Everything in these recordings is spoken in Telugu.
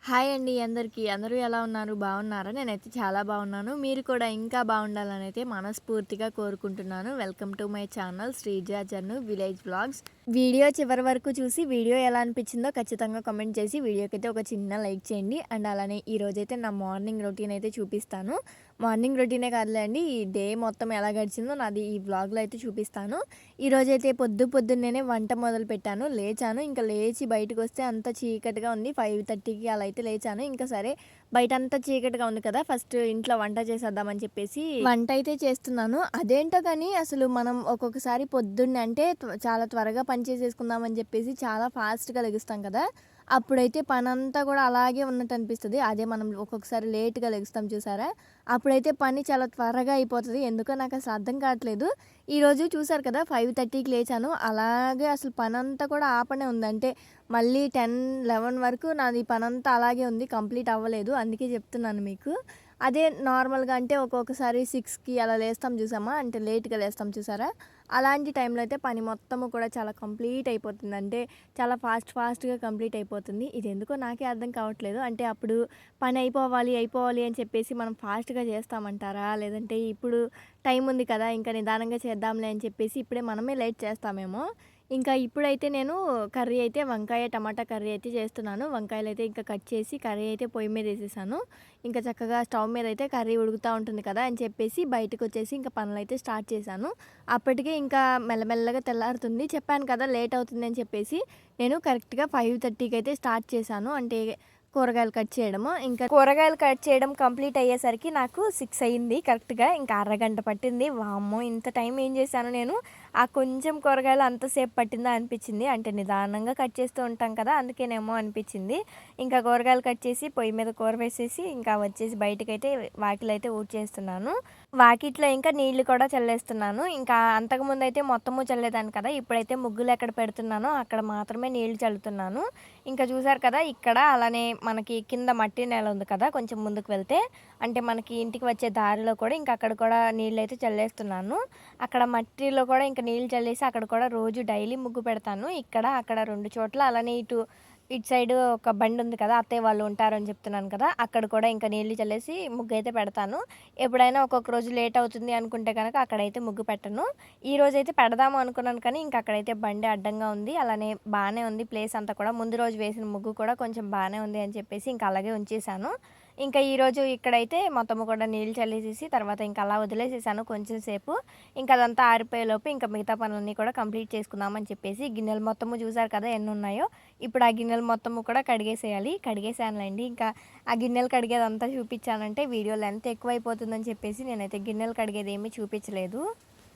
హాయ్ అండి అందరికీ. అందరూ ఎలా ఉన్నారు? బాగున్నారా? నేనైతే చాలా బాగున్నాను. మీరు కూడా ఇంకా బాగుండాలనైతే మనస్ఫూర్తిగా కోరుకుంటున్నాను. Welcome to my channel Sreeja Jannu village vlogs. Video చివరి వరకు చూసి వీడియో ఎలా అనిపించిందో ఖచ్చితంగా కామెంట్ చేసి వీడియోకైతే ఒక చిన్న లైక్ చేయండి. అండ్ అలానే ఈరోజైతే నా మార్నింగ్ రొటీన్ అయితే చూపిస్తాను. మార్నింగ్ రొటీనే కాదులే అండి, ఈ డే మొత్తం ఎలా గడిచిందో నాది ఈ వ్లాగ్లో అయితే చూపిస్తాను. ఈరోజైతే పొద్దున్నేనే వంట మొదలు పెట్టాను. లేచాను, ఇంకా లేచి బయటకు వస్తే అంత చీకటిగా ఉంది. 5:30కి అలా అయితే లేచాను. ఇంకా సరే బయట అంతా చీకటిగా ఉంది కదా, ఫస్ట్ ఇంట్లో వంట చేసేద్దామని చెప్పేసి వంట అయితే చేస్తున్నాను. అదేంటో కానీ అసలు మనం ఒక్కొక్కసారి పొద్దున్నే అంటే చాలా త్వరగా పని చేసేసుకుందామని చెప్పేసి చాలా ఫాస్ట్గా లెగుస్తాం కదా, అప్పుడైతే పనంతా కూడా అలాగే ఉన్నట్టు అనిపిస్తుంది. అదే మనం ఒక్కొక్కసారి లేట్గా లెగుస్తాం చూసారా, అప్పుడైతే పని చాలా త్వరగా అయిపోతుంది. ఎందుకో నాకు అసలు అర్థం కావట్లేదు. ఈరోజు చూసారు కదా 5:30కి లేచాను, అలాగే అసలు పని అంతా కూడా ఆపనే ఉంది. అంటే మళ్ళీ 10, 11 వరకు నాది పనంతా అలాగే ఉంది, కంప్లీట్ అవ్వలేదు. అందుకే చెప్తున్నాను మీకు. అదే నార్మల్గా అంటే ఒక్కొక్కసారి 6కి అలా లేస్తాం చూసామా, అంటే లేట్గా లేస్తాం చూసారా, అలాంటి టైంలో అయితే పని మొత్తము కూడా చాలా కంప్లీట్ అయిపోతుంది. అంటే చాలా ఫాస్ట్గా కంప్లీట్ అయిపోతుంది. ఇది ఎందుకో నాకే అర్థం కావట్లేదు. అంటే అప్పుడు పని అయిపోవాలి అని చెప్పేసి మనం ఫాస్ట్గా చేస్తామంటారా, లేదంటే ఇప్పుడు టైం ఉంది కదా ఇంకా నిదానంగా చేద్దాంలే అని చెప్పేసి ఇప్పుడే మనమే లేట్ చేస్తామేమో. ఇంకా ఇప్పుడైతే నేను కర్రీ అయితే వంకాయ టమాటా కర్రీ అయితే చేస్తున్నాను. వంకాయలు అయితే ఇంకా కట్ చేసి కర్రీ అయితే పొయ్యి మీద వేసేసాను. ఇంకా చక్కగా స్టవ్ మీద అయితే కర్రీ ఉడుకుతూ ఉంటుంది కదా అని చెప్పేసి బయటకు వచ్చేసి ఇంకా పనులు అయితే స్టార్ట్ చేశాను. అప్పటికే ఇంకా మెల్లమెల్లగా తెల్లారుతుంది. చెప్పాను కదా లేట్ అవుతుంది అని చెప్పేసి, నేను కరెక్ట్గా 5:30కి అయితే స్టార్ట్ చేశాను. అంటే కూరగాయలు కట్ చేయడము. ఇంకా కూరగాయలు కట్ చేయడం కంప్లీట్ అయ్యేసరికి నాకు 6 అయింది కరెక్ట్గా. ఇంకా అరగంట పట్టింది. వామ్మో, ఇంత టైం ఏం చేశాను నేను, ఆ కొంచెం కూరగాయలు అంతసేపు పట్టిందా అనిపించింది. అంటే నిదానంగా కట్ చేస్తూ ఉంటాం కదా, అందుకేనేమో అనిపించింది. ఇంకా కూరగాయలు కట్ చేసి పొయ్యి మీద కూర వేసేసి ఇంకా వచ్చేసి బయటకైతే వాకిలైతే ఊడ్చేస్తున్నాను. వాకిట్లో ఇంకా నీళ్లు కూడా చల్లేస్తున్నాను. ఇంకా అంతకుముందు అయితే మొత్తము చల్లేదాన్ని కదా, ఇప్పుడైతే ముగ్గులు ఎక్కడ పెడుతున్నానో అక్కడ మాత్రమే నీళ్లు చల్లుతున్నాను. ఇంకా చూసారు కదా, ఇక్కడ అలానే మనకి కింద మట్టి నేల ఉంది కదా, కొంచెం ముందుకు వెళ్తే అంటే మనకి ఇంటికి వచ్చే దారిలో కూడా ఇంకా అక్కడ కూడా నీళ్ళు అయితే చల్లేస్తున్నాను. అక్కడ మట్టిలో కూడా ఇంకా నీళ్ళు చల్లేసి అక్కడ కూడా రోజు డైలీ ముగ్గు పెడతాను. ఇక్కడ అక్కడ 2 చోట్ల అలానే ఇటు సైడ్ ఒక బండి ఉంది కదా, అత్తయ్య వాళ్ళు ఉంటారని చెప్తున్నాను కదా, అక్కడ కూడా ఇంకా నీళ్లు చల్లేసి ముగ్గు అయితే పెడతాను. ఎప్పుడైనా ఒక్కొక్క రోజు లేట్ అవుతుంది అనుకుంటే కనుక అక్కడైతే ముగ్గు పెట్టను. ఈ రోజైతే పెడదాము అనుకున్నాను కానీ ఇంకా అక్కడైతే బండి అడ్డంగా ఉంది. అలానే బాగానే ఉంది ప్లేస్ అంతా కూడా, ముందు రోజు వేసిన ముగ్గు కూడా కొంచెం బాగానే ఉంది అని చెప్పేసి ఇంకా అలాగే ఉంచేసాను. ఇంకా ఈరోజు ఇక్కడైతే మొత్తము కూడా నీళ్ళు చల్లేసేసి తర్వాత ఇంకా అలా వదిలేసేసాను కొంచెం సేపు. ఇంకా అదంతా ఆరిపోయేలోపు ఇంకా మిగతా పనులన్నీ కూడా కంప్లీట్ చేసుకుందామని చెప్పేసి గిన్నెలు మొత్తము చూసారు కదా ఎన్ని ఉన్నాయో, ఇప్పుడు ఆ గిన్నెలు మొత్తము కూడా కడిగేసేయాలి. కడిగేసానులేండి. ఇంకా ఆ గిన్నెలు కడిగేదంతా చూపించానంటే వీడియో లెంత్ ఎక్కువైపోతుందని చెప్పేసి నేనైతే గిన్నెలు కడిగేది ఏమీ చూపించలేదు.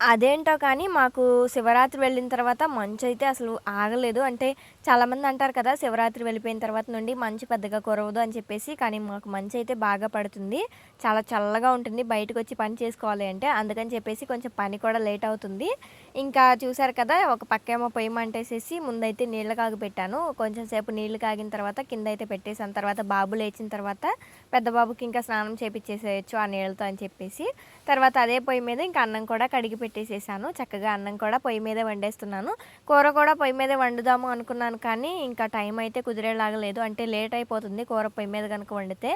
అదేంటో కానీ మాకు శివరాత్రి వెళ్ళిన తర్వాత మంచైతే అసలు ఆగలేదు. అంటే చాలామంది అంటారు కదా, శివరాత్రి వెళ్ళిపోయిన తర్వాత నుండి మంచు పెద్దగా కురవదు అని చెప్పేసి, కానీ మాకు మంచైతే బాగా పడుతుంది. చాలా చల్లగా ఉంటుంది బయటకు వచ్చి పని చేసుకోవాలి అంటే, అందుకని చెప్పేసి కొంచెం పని కూడా లేట్ అవుతుంది. ఇంకా చూసారు కదా, ఒక పక్కేమో పొయ్యి మంటేసేసి ముందైతే నీళ్ళు కాగపెట్టాను. కొంచెం సేపు నీళ్ళు కాగిన తర్వాత కింద అయితే పెట్టేసాను. తర్వాత బాబు లేచిన తర్వాత పెద్ద బాబుకి ఇంకా స్నానం చేపిచ్చేసేయచ్చు ఆ నీళ్ళతో అని చెప్పేసి, తర్వాత అదే పొయ్యి మీద ఇంకా అన్నం కూడా కడిగి పెట్టేసేసాను. చక్కగా అన్నం కూడా పొయ్యి మీదే వండేస్తున్నాను. కూర కూడా పొయ్యి మీదే వండుదాము అనుకున్నాను కానీ ఇంకా టైం అయితే కుదిరేలాగా లేదు. అంటే లేట్ అయిపోతుంది కూర పొయ్యి మీద కనుక వండితే.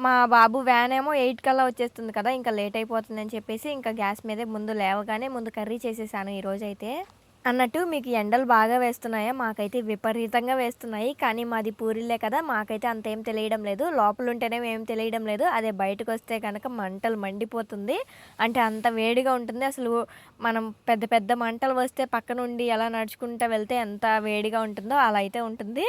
మా బాబు వ్యాన్ ఏమో 8 కల్లా వచ్చేస్తుంది కదా, ఇంకా లేట్ అయిపోతుందని చెప్పేసి ఇంకా గ్యాస్ మీదే ముందు లేవగానే ముందు కర్రీ చేసేసాను ఈరోజైతే. అన్నట్టు మీకు ఎండలు బాగా వేస్తున్నాయా? మాకైతే విపరీతంగా వేస్తున్నాయి. కానీ మాది పూరిల్లే కదా, మాకైతే అంతేం తెలియడం లేదు. లోపల ఉంటేనే ఏం తెలియడం లేదు. అదే బయటకు వస్తే కనుక మంటలు మండిపోతుంది. అంటే అంత వేడిగా ఉంటుంది. అసలు మనం పెద్ద పెద్ద మంటలు వస్తే పక్క నుండి ఎలా నడుచుకుంటూ వెళ్తే ఎంత వేడిగా ఉంటుందో అలా అయితే ఉంటుంది.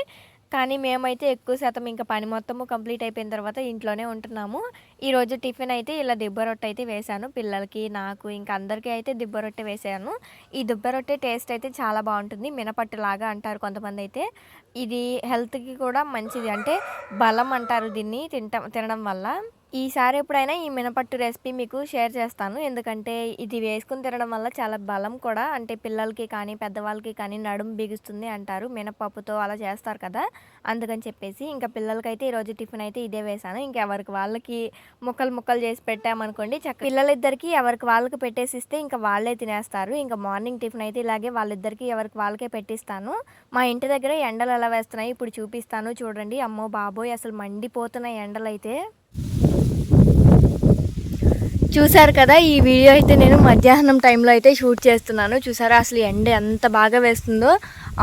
కానీ మేమైతే ఎక్కువ శాతం ఇంకా పని మొత్తము కంప్లీట్ అయిపోయిన తర్వాత ఇంట్లోనే ఉంటున్నాము. ఈరోజు టిఫిన్ అయితే ఇలా దిబ్బ రొట్టె అయితే వేశాను. పిల్లలకి, నాకు ఇంకా అందరికీ అయితే దిబ్బ రొట్టె వేసాను. ఈ దిబ్బ రొట్టె టేస్ట్ అయితే చాలా బాగుంటుంది. మినపట్టులాగా అంటారు కొంతమంది అయితే. ఇది హెల్త్‌కి కూడా మంచిది. అంటే బలం అంటారు దీన్ని తినడం వల్ల. ఈసారి ఎప్పుడైనా ఈ మినపట్టు రెసిపీ మీకు షేర్ చేస్తాను. ఎందుకంటే ఇది వేసుకొని తినడం వల్ల చాలా బలం కూడా. అంటే పిల్లలకి కానీ, పెద్దవాళ్ళకి కానీ నడుము బిగుస్తుంది అంటారు. మినపప్పుతో అలా చేస్తారు కదా! అందుకని చెప్పేసి ఇంకా పిల్లలకైతే ఈరోజు టిఫిన్ అయితే ఇదే వేశాను. ఇంకా ఎవరికి వాళ్ళకి ముక్కలు ముక్కలు చేసి పెట్టామనుకోండి పిల్లలిద్దరికీ ఎవరికి వాళ్ళకి పెట్టేసిస్తే ఇంకా వాళ్ళే తినేస్తారు. ఇంకా మార్నింగ్ టిఫిన్ అయితే ఇలాగే వాళ్ళిద్దరికీ ఎవరికి వాళ్ళకే పెట్టిస్తాను. మా ఇంటి దగ్గర ఎండలు ఎలా వేస్తున్నాయి ఇప్పుడు చూపిస్తాను చూడండి. అమ్మో బాబోయ్! అసలు మండిపోతున్నాయి ఎండలైతే. చూసారు కదా, ఈ వీడియో అయితే నేను మధ్యాహ్నం టైంలో అయితే షూట్ చేస్తున్నాను. చూసారా అసలు ఎండ ఎంత బాగా వేస్తుందో.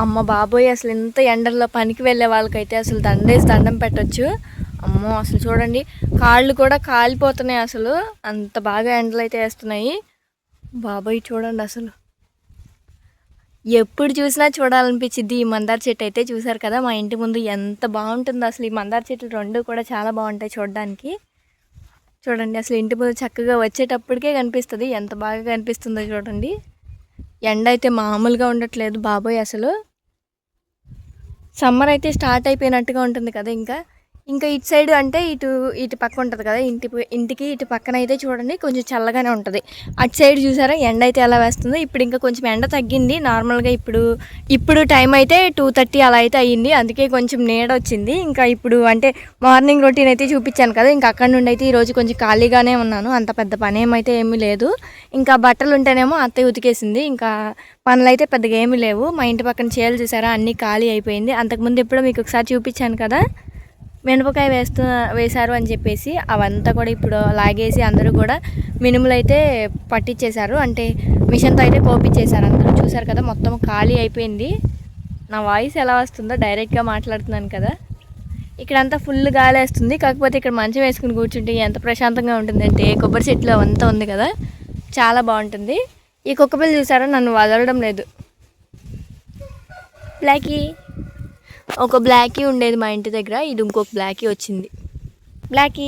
అమ్మ బాబోయ్, అసలు ఇంత ఎండల్లో పనికి వెళ్ళే వాళ్ళకైతే అసలు దండం పెట్టొచ్చు. అమ్మో అసలు చూడండి, కాళ్ళు కూడా కాలిపోతున్నాయి. అసలు అంత బాగా ఎండలు అయితే వేస్తున్నాయి. బాబోయ్ చూడండి, అసలు ఎప్పుడు చూసినా చూడాలనిపించింది ఈ మందార చెట్టు అయితే. చూసారు కదా మా ఇంటి ముందు ఎంత బాగుంటుందో. అసలు ఈ మందార చెట్లు రెండు కూడా చాలా బాగుంటాయి చూడడానికి. చూడండి అసలు ఇంటి ముందు చక్కగా వచ్చేటప్పటికే కనిపిస్తుంది. ఎంత బాగా కనిపిస్తుందో చూడండి. ఎండ అయితే మామూలుగా ఉండట్లేదు బాబోయ్. అసలు సమ్మర్ అయితే స్టార్ట్ అయిపోయినట్టుగా ఉంటుంది కదా. ఇంకా ఇటు సైడ్ అంటే ఇటు పక్క ఉంటుంది కదా, ఇంటికి ఇటు పక్కన అయితే చూడండి కొంచెం చల్లగానే ఉంటుంది. అటు సైడ్ చూసారా ఎండ అయితే ఎలా వేస్తుందో. ఇప్పుడు ఇంకా కొంచెం ఎండ తగ్గింది. నార్మల్గా ఇప్పుడు టైం అయితే 2:30 అలా అయితే అయ్యింది. అందుకే కొంచెం నీడ వచ్చింది. ఇంకా ఇప్పుడు అంటే మార్నింగ్ రొటీన్ అయితే చూపించాను కదా, ఇంకా అక్కడ నుండి అయితే ఈరోజు కొంచెం ఖాళీగానే ఉన్నాను. అంత పెద్ద పని ఏమైతే ఏమీ లేదు. ఇంకా బట్టలు ఉంటేనేమో అత్తయ్య ఉతికేసింది. ఇంకా పనులు అయితే పెద్దగా ఏమీ లేవు. మా ఇంటి పక్కన చేలు చూసారా అన్నీ ఖాళీ అయిపోయింది. అంతకుముందు ఎప్పుడో మీకు ఒకసారి చూపించాను కదా, మినపకాయ వేశారు అని చెప్పేసి. అవంతా కూడా ఇప్పుడు లాగేసి అందరూ కూడా మినుములు అయితే పట్టించేశారు. అంటే మిషన్తో అయితే కోపించేశారు అందరూ. చూసారు కదా మొత్తం ఖాళీ అయిపోయింది. నా వాయిస్ ఎలా వస్తుందో డైరెక్ట్గా మాట్లాడుతున్నాను కదా. ఇక్కడంతా ఫుల్ గాలి వేస్తుంది. కాకపోతే ఇక్కడ మంచం వేసుకుని కూర్చుంటే ఎంత ప్రశాంతంగా ఉంటుందంటే కొబ్బరి చెట్లు అవంతా ఉంది కదా, చాలా బాగుంటుంది. ఈ కుక్కపిల్ల చూసారా నన్ను వదలడం లేదు. బ్లాకీ, ఒక బ్లాకీ ఉండేది మా ఇంటి దగ్గర, ఇది ఇంకొక బ్లాకీ వచ్చింది. బ్లాకీ,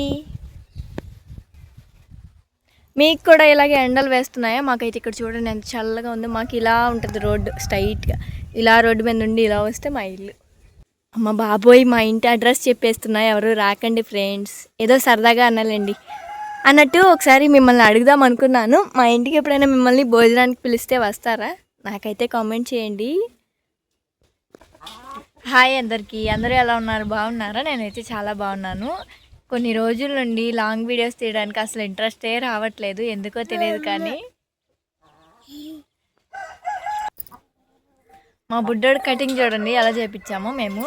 మీకు కూడా ఇలాగే ఎండలు వేస్తున్నాయా? మాకైతే ఇక్కడ చూడండి ఎంత చల్లగా ఉంది. మాకు ఇలా ఉంటుంది రోడ్డు స్ట్రైట్గా. ఇలా రోడ్డు మీద నుండి ఇలా వస్తే మా ఇల్లు. అమ్మ బాబోయ్, మా ఇంటి అడ్రస్ చెప్పేస్తున్నా, ఎవరు రాకండి ఫ్రెండ్స్, ఏదో సరదాగా అనాలండి అన్నట్టు. ఒకసారి మిమ్మల్ని అడుగుదాం అనుకున్నాను, మా ఇంటికి ఎప్పుడైనా మిమ్మల్ని భోజనానికి పిలిస్తే వస్తారా? నాకైతే కామెంట్ చేయండి. హాయ్ అందరికీ, అందరూ ఎలా ఉన్నారు? బాగున్నారా? నేనైతే చాలా బాగున్నాను. కొన్ని రోజుల నుండి లాంగ్ వీడియోస్ తీయడానికి అసలు ఇంట్రెస్టే రావట్లేదు, ఎందుకో తెలియదు. కానీ మా బుడ్డోడు కటింగ్ చూడండి ఎలా చేపించాము మేము.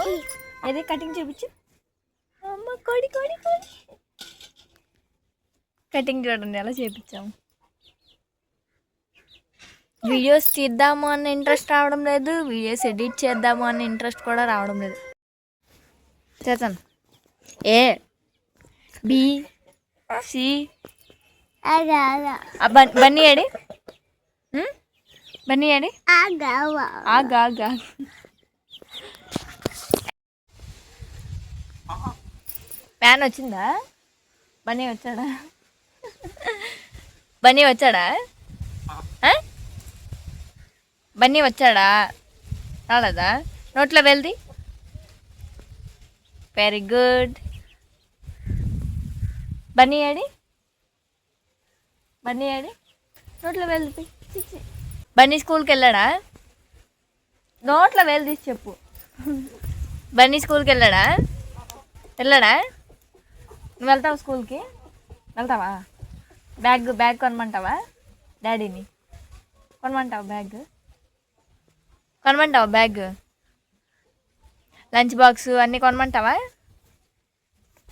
ఏది కటింగ్ చూపించు అమ్మ, కోడి కోడి కోడి కటింగ్ చూడండి ఎలా చేపించాము. వీడియోస్ తీద్దాము అన్న ఇంట్రెస్ట్ రావడం లేదు, వీడియోస్ ఎడిట్ చేద్దాము అన్న ఇంట్రెస్ట్ కూడా రావడం లేదు. చేతాను ఏ బి సి బన్నీ ఏడి, బన్నీ ఏడి, ఆగా ఫ్యాన్ వచ్చిందా? బన్నీ వచ్చాడా? బన్నీ వచ్చాడా? బన్నీ వచ్చాడా? రాలేదా? నోట్లో వెళ్ది. Very good. బన్నీ ఏడి, బన్నీ ఏడి, నోట్లో వెళ్ది. బన్నీ స్కూల్కి వెళ్ళాడా? నోట్లో వేలు తీసి చెప్పు. బన్నీ స్కూల్కి వెళ్ళాడా? నువ్వు వెళ్తావా స్కూల్కి? వెళ్తావా? బ్యాగ్ కొనమంటావా? డాడీని కొనమంటావా? బ్యాగ్, లంచ్ బాక్స్ అన్నీ కొనమంటావా?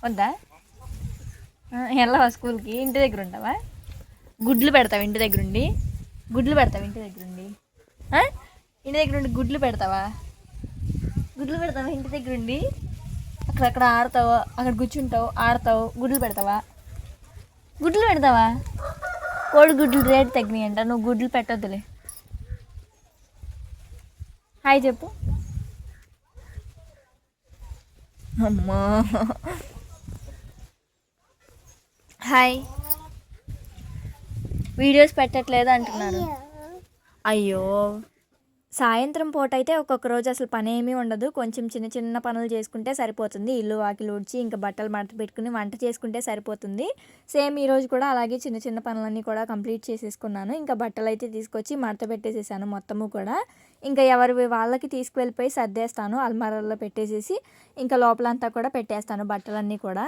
వద్దా? వెళ్ళవా స్కూల్కి? ఇంటి దగ్గర ఉంటావా? గుడ్లు పెడతావా ఇంటి దగ్గర ఉండి? ఇంటి దగ్గర ఉండి గుడ్లు పెడతావా ఇంటి దగ్గర ఉండి? అక్కడ ఆడతావు, అక్కడ కూర్చుంటావు, ఆడతావు, గుడ్లు పెడతావా? కోడి గుడ్లు రేటు తగ్గినాయి అంట, నువ్వు గుడ్లు పెట్టొద్దులే. హాయ్ చెప్పు. అమ్మా హాయ్. వీడియోస్ పెట్టట్లేదు అంటున్నారు. అయ్యో సాయంత్రం పూట అయితే ఒక్కొక్క రోజు అసలు పని ఏమీ ఉండదు. కొంచెం చిన్న చిన్న పనులు చేసుకుంటే సరిపోతుంది. ఇల్లు వాకిలి ఊడ్చి ఇంకా బట్టలు మడత పెట్టుకుని వంట చేసుకుంటే సరిపోతుంది. సేమ్ ఈరోజు కూడా అలాగే చిన్న చిన్న పనులన్నీ కూడా కంప్లీట్ చేసేసుకున్నాను. ఇంకా బట్టలు అయితే తీసుకొచ్చి మడత పెట్టేసేసాను మొత్తము కూడా. ఇంకా ఎవరి వాళ్ళకి తీసుకువెళ్ళిపోయి సర్దేస్తాను. అల్మారాల్లో పెట్టేసేసి ఇంకా లోపలంతా కూడా పెట్టేస్తాను బట్టలన్నీ కూడా.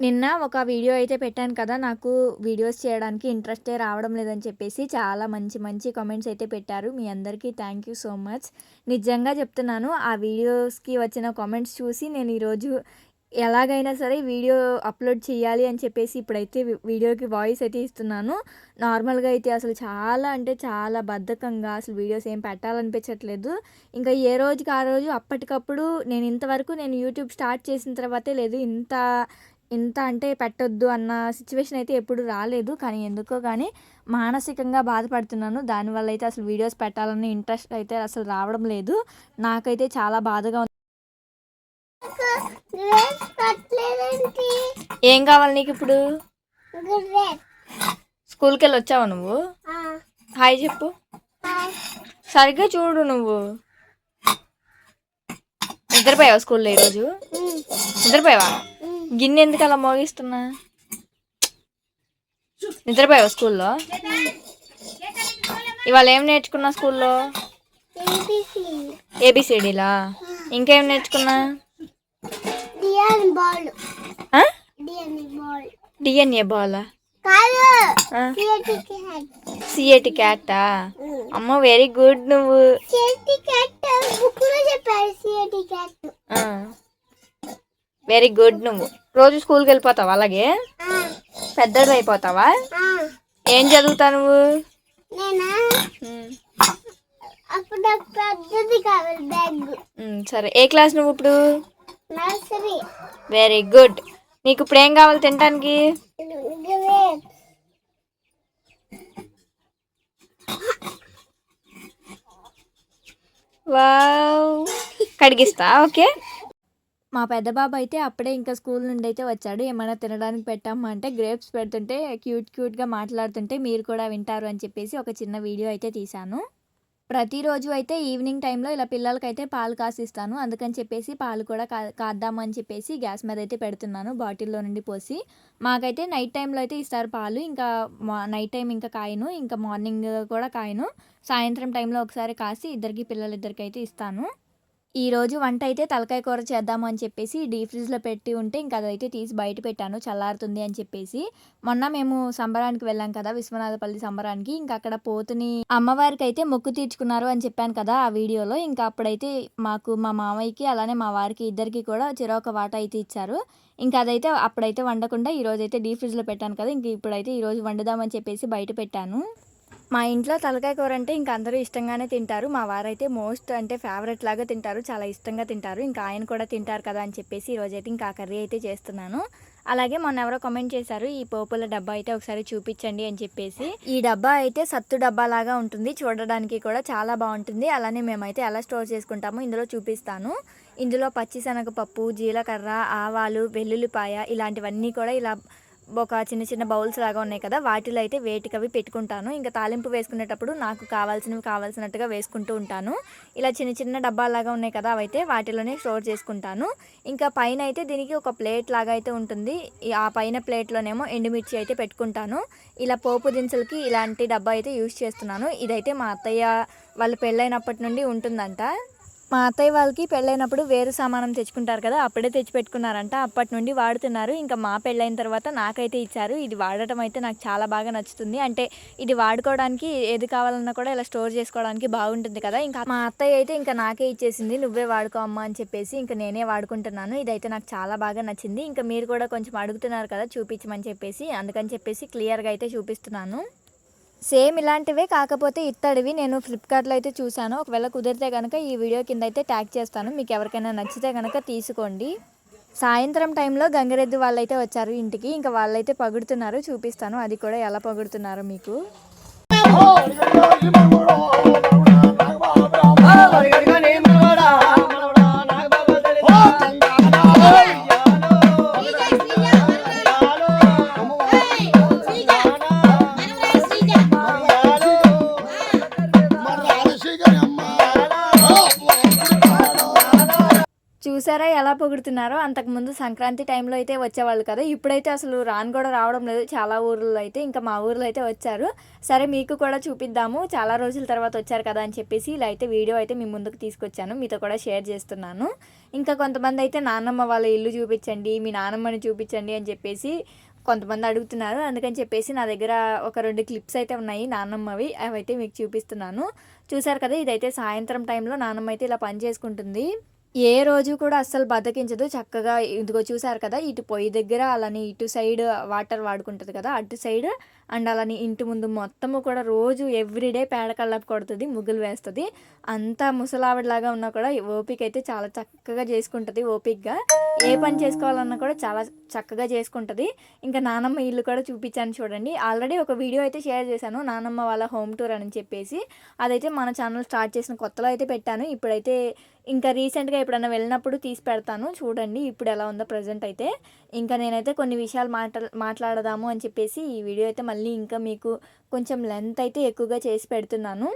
నిన్న ఒక వీడియో అయితే పెట్టాను కదా, నాకు వీడియోస్ చేయడానికి ఇంట్రెస్టే రావడం లేదని చెప్పేసి చాలా మంచి మంచి కామెంట్స్ అయితే పెట్టారు. మీ అందరికీ థ్యాంక్ యూ సో మచ్. నిజంగా చెప్తున్నాను, ఆ వీడియోస్కి వచ్చిన కామెంట్స్ చూసి నేను ఈరోజు ఎలాగైనా సరే వీడియో అప్లోడ్ చేయాలి అని చెప్పేసి ఇప్పుడైతే వీడియోకి వాయిస్ అయితే ఇస్తున్నాను. నార్మల్గా అయితే అసలు చాలా అంటే చాలా బద్ధకంగా అసలు వీడియోస్ ఏం పెట్టాలనిపించట్లేదు. ఇంకా ఏ రోజుకి ఆ రోజు అప్పటికప్పుడు నేను యూట్యూబ్ స్టార్ట్ చేసిన తర్వాతే లేదు ఇంత అంటే పెట్టొద్దు అన్న సిచ్యువేషన్ అయితే ఎప్పుడు రాలేదు. కానీ ఎందుకో కానీ మానసికంగా బాధపడుతున్నాను. దానివల్ల అయితే అసలు వీడియోస్ పెట్టాలని ఇంట్రెస్ట్ అయితే అసలు రావడం లేదు. నాకైతే చాలా బాధగా ఉంది. ఏం కావాలి నీకు ఇప్పుడు? స్కూల్కి వెళ్ళి వచ్చావా నువ్వు? హాయ్ చెప్పు. సరిగ్గా చూడు. నువ్వు నిద్రపోయావా స్కూల్లో ఈరోజు? నిద్రపోయావా? గిన్నె ఎందుకు అలా మోగిస్తున్నా? నిద్రపోయావా స్కూల్లో? ఇవాళ ఏం నేర్చుకున్నా స్కూల్లో? ఏబిసిడీలా? ఇంకేం నేర్చుకున్నా? డిఎన్ఏ బాలా? సిఏటి క్యాటా? అమ్మ వెరీ గుడ్. నువ్వు వెరీ గుడ్. నువ్వు రోజు స్కూల్కి వెళ్ళిపోతావా? అలాగే పెద్దది అయిపోతావా? ఏం చదువుతావు నువ్వు? సరే, ఏ క్లాస్ నువ్వు ఇప్పుడు? Very good. నీకు ఇప్పుడు ఏం కావాలి తినడానికి? వావ్, కడిగిస్తా. ఓకే. మా పెద్ద బాబు అయితే అప్పుడే ఇంకా స్కూల్ నుండి అయితే వచ్చాడు. ఏమైనా తినడానికి పెట్టామా అంటే గ్రేప్స్ పెడుతుంటే క్యూట్గా మాట్లాడుతుంటే మీరు కూడా వింటారు అని చెప్పేసి ఒక చిన్న వీడియో అయితే తీశాను. ప్రతిరోజు అయితే ఈవినింగ్ టైంలో ఇలా పిల్లలకైతే పాలు కాసిస్తాను. అందుకని చెప్పేసి పాలు కూడా కాద్దామని చెప్పేసి గ్యాస్ మీద అయితే పెడుతున్నాను బాటిల్లో నుండి పోసి. మాకైతే నైట్ టైంలో అయితే ఇస్తారు పాలు. ఇంకా నైట్ టైం ఇంకా కాయను, ఇంకా మార్నింగ్ కూడా కాయను. సాయంత్రం టైంలో ఒకసారి కాసి పిల్లలిద్దరికి అయితే ఇస్తాను. ఈరోజు వంట అయితే తలకాయ కూర చేద్దాము అని చెప్పేసి డీప్ ఫ్రిడ్జ్లో పెట్టి ఉంటే ఇంకా అదైతే తీసి బయట పెట్టాను చల్లారుతుంది అని చెప్పేసి. మొన్న మేము సంబరానికి వెళ్ళాం కదా, విశ్వనాథపల్లి సంబరానికి. ఇంకా అక్కడ పోతుని అమ్మవారికి అయితే మొక్కు తీర్చుకున్నారు అని చెప్పాను కదా ఆ వీడియోలో. ఇంకా అప్పుడైతే మాకు మా మామయ్యకి అలానే మా వారికి ఇద్దరికి కూడా చెరొక వాటా అయితే ఇచ్చారు. ఇంకా అదైతే అప్పుడైతే వండకుండా ఈరోజైతే డీప్ ఫ్రిడ్జ్లో పెట్టాను కదా, ఇంక ఇప్పుడైతే ఈరోజు వండుదామని చెప్పేసి బయట పెట్టాను. మా ఇంట్లో తలకాయ కూర అంటే ఇంకా అందరూ ఇష్టంగానే తింటారు. మా వారైతే మోస్ట్ అంటే ఫేవరెట్ లాగా తింటారు, చాలా ఇష్టంగా తింటారు. ఇంకా ఆయన కూడా తింటారు కదా అని చెప్పేసి ఈరోజైతే ఇంకా కర్రీ అయితే చేస్తున్నాను. అలాగే మొన్న ఎవరో కామెంట్ చేశారు, ఈ పోపుల డబ్బా అయితే ఒకసారి చూపించండి అని చెప్పేసి. ఈ డబ్బా అయితే సత్తు డబ్బా లాగా ఉంటుంది, చూడడానికి కూడా చాలా బాగుంటుంది. అలానే మేమైతే ఎలా స్టోర్ చేసుకుంటామో ఇందులో చూపిస్తాను. ఇందులో పచ్చిశనగపప్పు, జీలకర్ర, ఆవాలు, వెల్లుల్లిపాయ ఇలాంటివన్నీ కూడా ఇలా ఒక చిన్న చిన్న బౌల్స్ లాగా ఉన్నాయి కదా, వాటిలో అయితే వేటికవి పెట్టుకుంటాను. ఇంకా తాలింపు వేసుకునేటప్పుడు నాకు కావాల్సినట్టుగా వేసుకుంటూ ఉంటాను. ఇలా చిన్న చిన్న డబ్బాలాగా ఉన్నాయి కదా, అవైతే వాటిలోనే స్టోర్ చేసుకుంటాను. ఇంకా పైన అయితే దీనికి ఒక ప్లేట్ లాగా అయితే ఉంటుంది. ఆ పైన ప్లేట్లోనేమో ఎండుమిర్చి అయితే పెట్టుకుంటాను. ఇలా పోపు దినుసులకి ఇలాంటి డబ్బా అయితే యూజ్ చేస్తున్నాను. ఇదైతే మా అత్తయ్య వాళ్ళు పెళ్ళైనప్పటి నుండి ఉంటుందంట. మా అత్తయ్య వాళ్ళకి పెళ్ళైనప్పుడు వేరు సామానం తెచ్చుకుంటారు కదా, అప్పుడే తెచ్చి పెట్టుకున్నారంట. అప్పటి నుండి వాడుతున్నారు. ఇంకా మా పెళ్ళైన తర్వాత నాకైతే ఇచ్చారు. ఇది వాడటం అయితే నాకు చాలా బాగా నచ్చుతుంది. అంటే ఇది వాడుకోవడానికి ఏది కావాలన్నా కూడా ఇలా స్టోర్ చేసుకోవడానికి బాగుంటుంది కదా. ఇంకా మా అత్తయ్య అయితే ఇంకా నాకే ఇచ్చేసింది, నువ్వే వాడుకో అమ్మా అని చెప్పేసి. ఇంకా నేనే వాడుకుంటున్నాను. ఇదైతే నాకు చాలా బాగా నచ్చింది. ఇంకా మీరు కూడా కొంచెం అడుగుతున్నారు కదా చూపించమని చెప్పేసి, అందుకని చెప్పేసి క్లియర్గా అయితే చూపిస్తున్నాను. సేమ్ ఇలాంటివే కాకపోతే ఇత్తడివి నేను ఫ్లిప్కార్ట్లో అయితే చూశాను. ఒకవేళ కుదిరితే కనుక ఈ వీడియో కింద అయితే ట్యాగ్ చేస్తాను. మీకు ఎవరికైనా నచ్చితే కనుక తీసుకోండి. సాయంత్రం టైంలో గంగిరెద్దు వాళ్ళైతే వచ్చారు ఇంటికి. ఇంకా వాళ్ళైతే పగుడుతున్నారు, చూపిస్తాను అది కూడా ఎలా పగుడుతున్నారో మీకు. చూసారా ఎలా పొగుడుతున్నారో? అంతకుముందు సంక్రాంతి టైంలో అయితే వచ్చేవాళ్ళు కదా! ఇప్పుడైతే అసలు రాను కూడా రావడం లేదు చాలా ఊర్లలో అయితే. ఇంకా మా ఊర్లో అయితే వచ్చారు. సరే మీకు కూడా చూపిద్దాము. చాలా రోజుల తర్వాత వచ్చారు కదా అని చెప్పేసి ఇలా అయితే వీడియో అయితే మీ ముందుకు తీసుకొచ్చాను. మీతో కూడా షేర్ చేస్తున్నాను. ఇంకా కొంతమందయితే నాన్నమ్మ వాళ్ళ ఇల్లు చూపించండి, మీ నానమ్మని చూపించండి అని చెప్పేసి కొంతమంది అడుగుతున్నారు. అందుకని చెప్పేసి నా దగ్గర ఒక 2 క్లిప్స్ అయితే ఉన్నాయి నానమ్మవి. అవైతే మీకు చూపిస్తున్నాను. చూసారు కదా! ఇదైతే సాయంత్రం టైంలో నానమ్మ అయితే ఇలా పని చేసుకుంటుంది. ఏ రోజు కూడా అస్సలు బద్ధకించదు. చక్కగా ఇదిగో చూసారు కదా! ఇటు పొయ్యి దగ్గర అలానే ఇటు సైడ్ వాటర్ వాడుకుంటది కదా! అటు సైడ్ అండ్ అలానే ఇంటి ముందు మొత్తము కూడా రోజు ఎవ్రీడే పేడ కల్లాపు కొడుతది, ముగ్గులు వేస్తది. అంత ముసలావిడలాగా ఉన్నా కూడా ఓపిక అయితే చాలా చక్కగా చేసుకుంటది ఓపికగా. ఏ పని చేసుకోవాలన్నా కూడా చాలా చక్కగా చేసుకుంటది. ఇంకా నానమ్మ ఇల్లు కూడా చూపించాను చూడండి. ఆల్రెడీ ఒక వీడియో అయితే షేర్ చేశాను నానమ్మ వాళ్ళ హోమ్ టూర్ అని చెప్పేసి. అదైతే మన ఛానల్ స్టార్ట్ చేసిన కొత్తలో అయితే పెట్టాను. ఇప్పుడైతే ఇంకా రీసెంట్‌గా ఎప్పుడన్నా వెళ్ళినప్పుడు తీసి పెడతాను చూడండి ఇప్పుడు ఎలా ఉందో ప్రెజెంట్ అయితే. ఇంకా నేనైతే కొన్ని విషయాలు మాట్లాడదాము అని చెప్పేసి ఈ వీడియో అయితే మళ్ళీ ఇంకా మీకు కొంచెం లెంత్ అయితే ఎక్కువగా చేసి పెడుతున్నాను.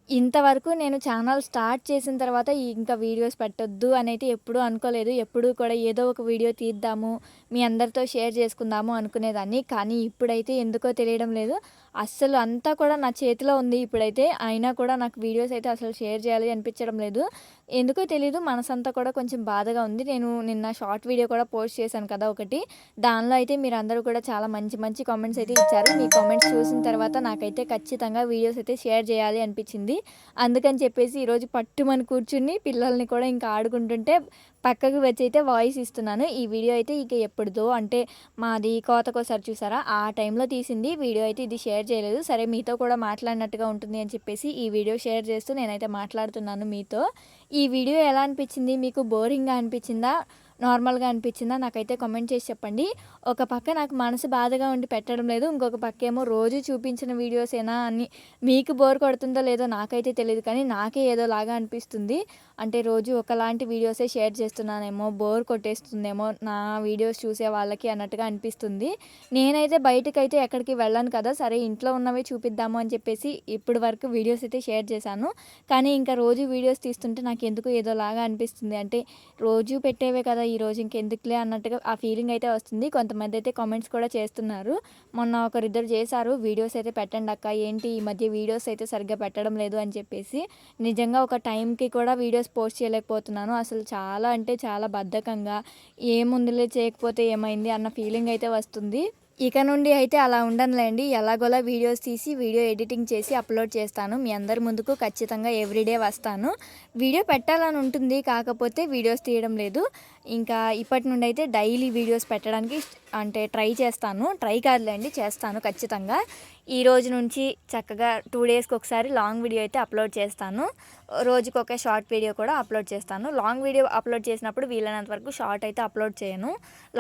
ఇంతవరకు నేను ఛానల్ స్టార్ట్ చేసిన తర్వాత ఇంకా వీడియోస్ పెట్టొద్దు అనైతే ఎప్పుడూ అనుకోలేదు. ఎప్పుడూ కూడా ఏదో ఒక వీడియో తీద్దాము, మీ అందరితో షేర్ చేసుకుందాము అనుకునేదాన్ని. కానీ ఇప్పుడైతే ఎందుకో తెలియడం లేదు. అస్సలు అంతా కూడా నా చేతిలో ఉంది ఇప్పుడైతే. అయినా కూడా నాకు వీడియోస్ అయితే అసలు షేర్ చేయాలి అనిపించడం లేదు. ఎందుకో తెలీదు మనసంతా కూడా కొంచెం బాధగా ఉంది. నేను నిన్న షార్ట్ వీడియో కూడా పోస్ట్ చేశాను కదా ఒకటి. దానిలో అయితే మీరందరూ కూడా చాలా మంచి మంచి కామెంట్స్ అయితే ఇచ్చారు. మీ కామెంట్స్ చూసిన తర్వాత నాకైతే ఖచ్చితంగా వీడియోస్ అయితే షేర్ చేయాలి అనిపించింది. అందుకని చెప్పేసి ఈరోజు పట్టుమని కూర్చుని పిల్లల్ని కూడా ఇంకా ఆడుకుంటుంటే పక్కకు వచ్చి అయితే వాయిస్ ఇస్తున్నాను. ఈ వీడియో అయితే ఇక ఎప్పుడుదో అంటే మాది కోతకోసారి చూసారా ఆ టైంలో తీసింది వీడియో అయితే ఇది షేర్ చేయలేదు. సరే మీతో కూడా మాట్లాడినట్టుగా ఉంటుంది అని చెప్పేసి ఈ వీడియో షేర్ చేస్తూ నేనైతే మాట్లాడుతున్నాను మీతో. ఈ వీడియో ఎలా అనిపించింది? మీకు బోరింగ్‌గా అనిపించిందా? నార్మల్‌గా అనిపించిందా? నాకైతే కామెంట్ చేసి చెప్పండి. ఒక పక్క నాకు మనసు బాధగా ఉండి పెట్టడం లేదు. ఇంకొక పక్కేమో రోజు చూపించిన వీడియోసేనా అని మీకు బోర్ కొడుతుందో లేదో నాకైతే తెలీదు. కానీ నాకే ఏదోలాగా అనిపిస్తుంది. అంటే రోజు ఒకలాంటి వీడియోసే షేర్ చేస్తున్నానేమో, బోర్ కొట్టేస్తుందేమో నా వీడియోస్ చూసే వాళ్ళకి అన్నట్టుగా అనిపిస్తుంది. నేనైతే బయటకైతే ఎక్కడికి వెళ్ళను కదా! సరే ఇంట్లో ఉన్నవే చూపిద్దాము అని చెప్పేసి ఇప్పటి వరకు వీడియోస్ అయితే షేర్ చేశాను. కానీ ఇంకా రోజు వీడియోస్ తీస్తుంటే నాకెందుకో ఏదోలాగా అనిపిస్తుంది. అంటే రోజు పెట్టేవే కదా! ఈరోజు ఇంకెందుకులే అన్నట్టుగా ఆ ఫీలింగ్ అయితే వస్తుంది. కొంతమంది అయితే కామెంట్స్ కూడా చేస్తున్నారు. మొన్న ఒకరిద్దరు చేశారు వీడియోస్ అయితే పెట్టండి అక్క, ఏంటి ఈ మధ్య వీడియోస్ అయితే సరిగ్గా పెట్టడం లేదు అని చెప్పేసి. నిజంగా ఒక టైంకి కూడా వీడియోస్ పోస్ట్ చేయలేకపోతున్నాను. అసలు చాలా అంటే చాలా బద్ధకంగా ఏముందిలే చేయకపోతే ఏమైంది అన్న ఫీలింగ్ అయితే వస్తుంది. ఇక నుండి అయితే అలా ఉండనులేండి. ఎలాగోలా వీడియోస్ తీసి వీడియో ఎడిటింగ్ చేసి అప్లోడ్ చేస్తాను. మీ అందరి ముందుకు ఖచ్చితంగా ఎవ్రీడే వస్తాను. వీడియో పెట్టాలని ఉంటుంది కాకపోతే వీడియోస్ తీయడం లేదు. ఇంకా ఇప్పటి నుండి అయితే డైలీ వీడియోస్ పెట్టడానికి అంటే ట్రై చేస్తాను. ట్రై కాదులేండి చేస్తాను ఖచ్చితంగా. ఈ రోజు నుంచి చక్కగా 2 డేస్కి ఒకసారి లాంగ్ వీడియో అయితే అప్లోడ్ చేస్తాను. రోజుకొక షార్ట్ వీడియో కూడా అప్లోడ్ చేస్తాను. లాంగ్ వీడియో అప్లోడ్ చేసినప్పుడు వీలైనంత వరకు షార్ట్ అయితే అప్లోడ్ చేయను.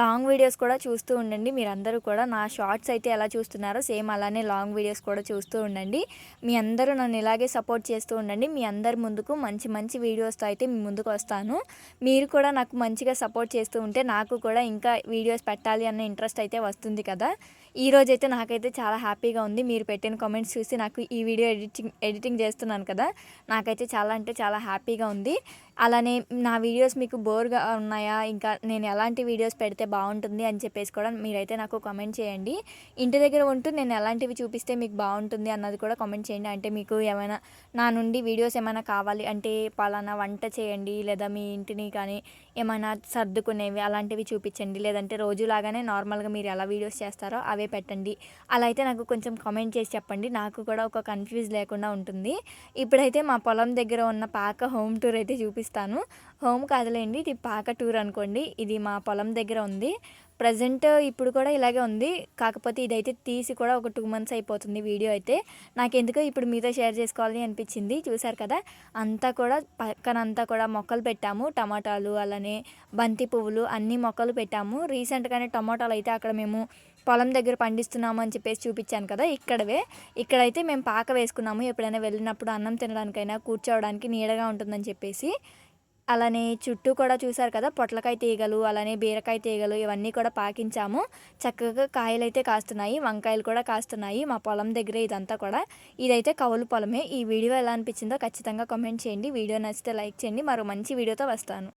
లాంగ్ వీడియోస్ కూడా చూస్తూ ఉండండి. మీరందరూ కూడా నా షార్ట్స్ అయితే ఎలా చూస్తున్నారో సేమ్ అలానే లాంగ్ వీడియోస్ కూడా చూస్తూ ఉండండి. మీ అందరూ నన్ను ఇలాగే సపోర్ట్ చేస్తూ ఉండండి. మీ అందరి ముందుకు మంచి మంచి వీడియోస్తో అయితే మీ ముందుకు వస్తాను. మీరు కూడా నాకు మంచిగా సపోర్ట్ చేస్తూ ఉంటే నాకు కూడా ఇంకా వీడియోస్ పెట్టాలి అన్న ఇంట్రెస్ట్ అయితే వస్తుంది కదా. ఈరోజైతే నాకైతే చాలా హ్యాపీగా ఉంది. మీరు పెట్టిన కామెంట్స్ చూసి నాకు ఈ వీడియో ఎడిటింగ్ చేస్తున్నాను కదా, నాకైతే చాలా అంటే చాలా హ్యాపీగా ఉంది. అలానే నా వీడియోస్ మీకు బోర్గా ఉన్నాయా, ఇంకా నేను ఎలాంటి వీడియోస్ పెడితే బాగుంటుంది అని చెప్పేసి కూడా మీరైతే నాకు కామెంట్ చేయండి. ఇంటి దగ్గర ఉంటూ నేను ఎలాంటివి చూపిస్తే మీకు బాగుంటుంది అన్నది కూడా కామెంట్ చేయండి. అంటే మీకు ఏమైనా నా నుండి వీడియోస్ ఏమైనా కావాలి అంటే పలానా వంట చేయండి, లేదా మీ ఇంటిని కానీ ఏమైనా సర్దుకునేవి అలాంటివి చూపించండి, లేదంటే రోజులాగానే నార్మల్గా మీరు ఎలా వీడియోస్ చేస్తారో అవే పెట్టండి. అలా అయితే నాకు కొంచెం కామెంట్ చేసి చెప్పండి. నాకు కూడా ఒక కన్ఫ్యూజ్ లేకుండా ఉంటుంది. ఇప్పుడైతే మా పొలం దగ్గర ఉన్న పాక హోమ్ టూర్ అయితే చూపిస్తాను. హోమ్ కాదులేండి, ఇది పాక టూర్ అనుకోండి. ఇది మా పొలం దగ్గర ఉంది. ప్రజెంట్ ఇప్పుడు కూడా ఇలాగే ఉంది. కాకపోతే ఇదైతే తీసి కూడా ఒక 2 మంత్స్ అయిపోతుంది వీడియో అయితే. నాకెందుకో ఇప్పుడు మీతో షేర్ చేసుకోవాలని అనిపించింది. చూసారు కదా, అంతా కూడా పక్కనంతా కూడా మొక్కలు పెట్టాము. టమాటాలు అలానే బంతి పువ్వులు అన్ని మొక్కలు పెట్టాము. రీసెంట్గానే టమాటాలు అయితే అక్కడ మేము పొలం దగ్గర పండిస్తున్నాము అని చెప్పేసి చూపించాను కదా, ఇక్కడైతే మేము పాక వేసుకున్నాము. ఎప్పుడైనా వెళ్ళినప్పుడు అన్నం తినడానికైనా కూర్చోవడానికి నీడగా ఉంటుందని చెప్పేసి. అలానే చుట్టూ కూడా చూసారు కదా, పొట్లకాయ తీగలు అలానే బీరకాయ తీగలు ఇవన్నీ కూడా పాకించాము. చక్కగా కాయలు అయితే కాస్తున్నాయి, వంకాయలు కూడా కాస్తున్నాయి మా పొలం దగ్గరే. ఇదంతా కూడా ఇదైతే కౌలు పొలమే. ఈ వీడియో ఎలా అనిపించిందో ఖచ్చితంగా కామెంట్ చేయండి. వీడియో నచ్చితే లైక్ చేయండి. మరో మంచి వీడియోతో వస్తాను.